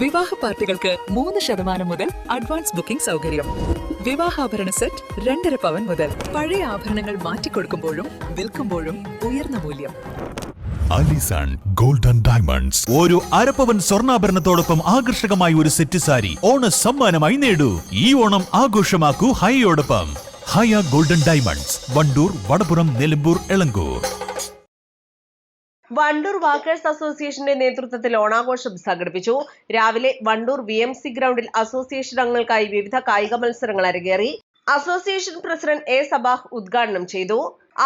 വിവാഹ പാർട്ടികൾക്ക് 3% മുതൽ അഡ്വാൻസ് ബുക്കിംഗ് സൗകര്യം. വിവാഹാഭരണ സെറ്റ് 2.5 പവൻ മുതൽ. പഴയ ആഭരണങ്ങൾ മാറ്റിക്കൊടുക്കുമ്പോഴും വിൽക്കുമ്പോഴും ഉയർന്ന മൂല്യം. Allison golden diamonds. ഒരു അരപ്പവൻ സ്വർണ്ണാഭരണത്തോടൊപ്പം ആകർഷകമായ ഒരു സെറ്റ് സാരി ഓണ സമ്മാനമായി നേടൂ. ഈ ഓണം ആഘോഷമാക്കൂ ഹൈയോടൊപ്പം. Haya golden diamonds, Wandoor, Vadapuram, Nilambur, Elankur. Wandoor walkers അസോസിയേഷന്റെ നേതൃത്വത്തിൽ ഓണാഘോഷം സംഘടിപ്പിച്ചു. രാവിലെ വണ്ടൂർ VMC ഗ്രൗണ്ടിൽ അസോസിയേഷൻ അംഗങ്ങൾക്കായി വിവിധ കായിക മത്സരങ്ങൾ അരങ്ങേറി. Association president A. സബാഹ് ഉദ്ഘാടനം ചെയ്തു.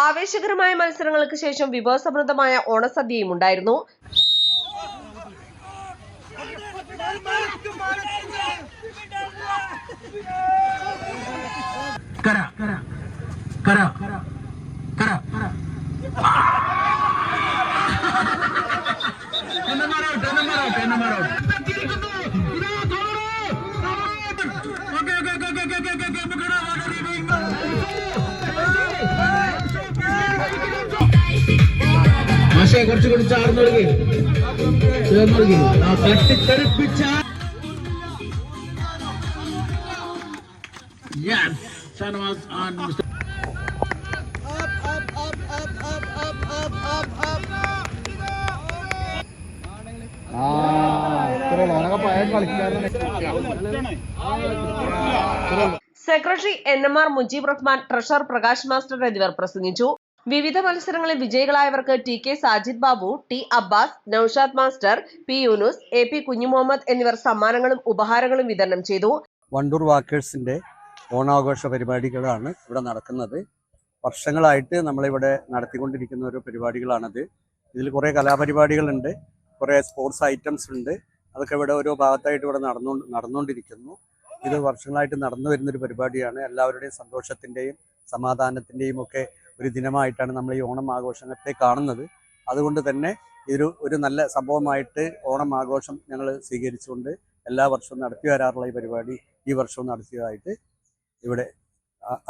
ആവേശകരമായ മത്സരങ്ങൾക്ക് ശേഷം വിഭവസമൃദ്ധമായ ഓണസദ്യയും ഉണ്ടായിരുന്നു. കുറച്ചുകൂടി ചേർന്നൊഴുകി തട്ടിത്തെറിപ്പിച്ച secretary NMR Mujeeb Rahman, treasurer Prakash master എന്നിവർ പ്രസംഗിച്ചു. വിവിധ മത്സരങ്ങളിൽ വിജയികളായവർക്ക് TK Sajid Babu, T. Abbas, Noushad master, P. Yunus, AP Kunhumuhammed എന്നിവർ സമ്മാനങ്ങളും ഉപഹാരങ്ങളും വിതരണം ചെയ്തു. വണ്ടൂർ വാക്കേഴ്സിന്റെ ഓണാഘോഷ പരിപാടികളാണ് ഇവിടെ നടക്കുന്നത്. വർഷങ്ങളായിട്ട് നമ്മളിവിടെ നടത്തിക്കൊണ്ടിരിക്കുന്ന ഒരു പരിപാടികളാണത്. ഇതിൽ കുറേ കലാപരിപാടികളുണ്ട്, കുറേ സ്പോർട്സ് ഐറ്റംസ് ഉണ്ട്. അതൊക്കെ ഇവിടെ ഓരോ ഭാഗത്തായിട്ട് ഇവിടെ നടന്നുകൊണ്ടിരിക്കുന്നു. ഇത് വർഷങ്ങളായിട്ട് നടന്നു വരുന്നൊരു പരിപാടിയാണ്. എല്ലാവരുടെയും സന്തോഷത്തിൻ്റെയും സമാധാനത്തിൻ്റെയും ഒക്കെ ഒരു ദിനമായിട്ടാണ് നമ്മൾ ഈ ഓണം ആഘോഷത്തെ കാണുന്നത്. അതുകൊണ്ട് തന്നെ ഒരു നല്ല സംഭവമായിട്ട് ഓണം ആഘോഷം ഞങ്ങൾ സ്വീകരിച്ചുകൊണ്ട് എല്ലാ വർഷവും നടത്തി വരാറുള്ള ഈ പരിപാടി ഈ വർഷവും നടത്തിയതായിട്ട് ഇവിടെ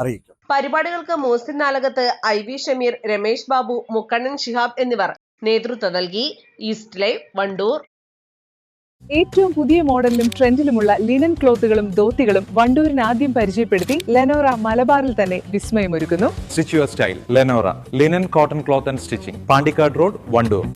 അറിയിക്കും. പരിപാടികൾക്ക് മോസിൻ നാലകത്ത്, IV ഷമീർ, രമേശ് ബാബു, മുക്കണ്ണൻ ഷിഹാബ് എന്നിവർ നേതൃത്വം നൽകി. East live, Wandoor. ഏറ്റവും പുതിയ മോഡലിലും ട്രെൻഡിലുമുള്ള ലിനൻ ക്ലോത്തുകളും ധോത്തികളും വണ്ടൂരിന് ആദ്യം പരിചയപ്പെടുത്തി ലെനോറ മലബാറിൽ തന്നെ വിസ്മയമൊരുക്കുന്നു. Stitch your style Lenora linen cotton cloth and stitching, Pandikkad road, Wandoor.